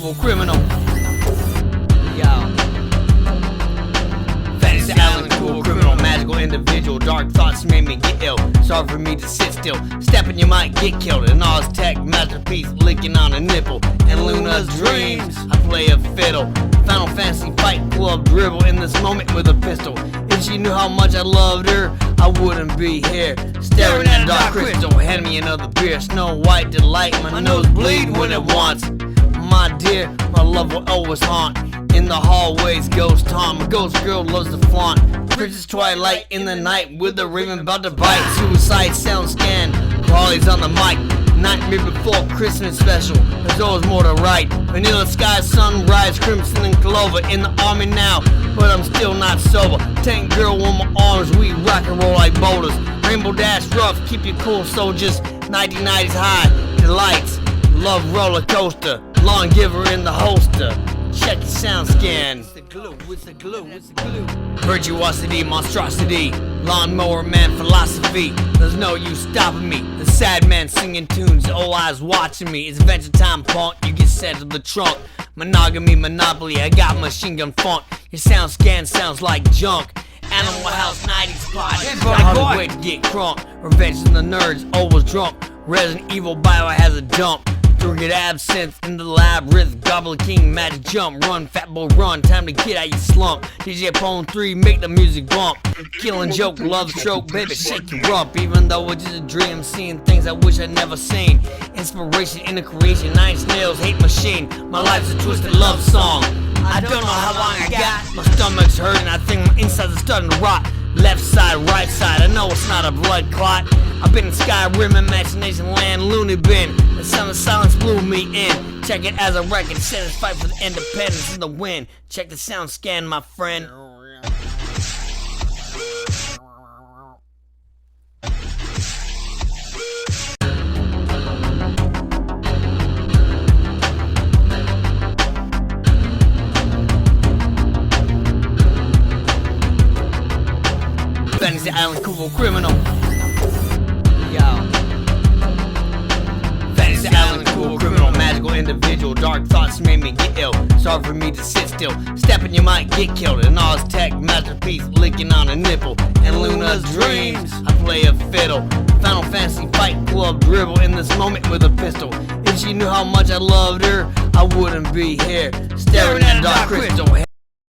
cool criminal. Yo. Fantasy Island, cool criminal, magical individual. Dark thoughts made me get ill. Sorry for me to sit still. Stepping, you might get killed. An Oz-Tech masterpiece licking on a nipple. And Luna's dreams, I play a fiddle. Final Fantasy fight club dribble in this moment with a pistol. If she knew how much I loved her, I wouldn't be here. Staring at a dark crystal, hand me another beer. Snow White delight, my nose bleed when it wants. My dear, my love will always haunt. In the hallways, ghost haunt. My ghost girl loves to flaunt. Princess Twilight in the night with the raven about to bite. Suicide sound scan, Crawley's on the mic. Nightmare Before Christmas special, there's always more to write. Vanilla sky, sunrise, crimson and clover. In the army now, but I'm still not sober. Tank girl on my arms, we rock and roll like boulders. Rainbow Dash rough, keep you cool soldiers. 1990s high, delights, love roller coaster. Lawn giver in the holster. Check the sound scan. It's the glue, it's the glue, it's the glue. Virtuosity, monstrosity, lawnmower man philosophy. There's no use stopping me. The sad man singing tunes, all eyes watching me. It's adventure time, punk. You get sent to the trunk. Monogamy, monopoly. I got machine gun funk. Your sound scan sounds like junk. Animal House 90s party. I wait to get crunk. Revenge of the nerds, always drunk. Resident Evil Biohazard dump. Drinking absinthe in the labyrinth. Goblin King, magic jump. Run, fat boy, run. Time to get out your slump. DJ Pone 3, make the music bump. Killing joke, love stroke, baby, shake your rump. Even though it's just a dream, seeing things I wish I'd never seen. Inspiration in the creation, 9 Inch Nails, hate machine. My life's a twisted love song. I don't know how long I got. My stomach's hurting, I think my insides are starting to rot. Left side, right side, I know it's not a blood clot. I've been in Skyrim, Imagination Land, Looney Bin. The sound of silence blew me in. Check it as a record, satisfied for the independence in the wind. Check the sound scan, my friend. Fantasy Island, cool criminal. Yo. Fantasy Island, cool criminal, magical individual. Dark thoughts made me get ill. Sorry for me to sit still. Stepping, you might get killed. An Oz-Tech masterpiece licking on a nipple. And Luna's dreams, I play a fiddle. Final Fantasy fight club dribble in this moment with a pistol. If she knew how much I loved her, I wouldn't be here. Staring at a dark crystal.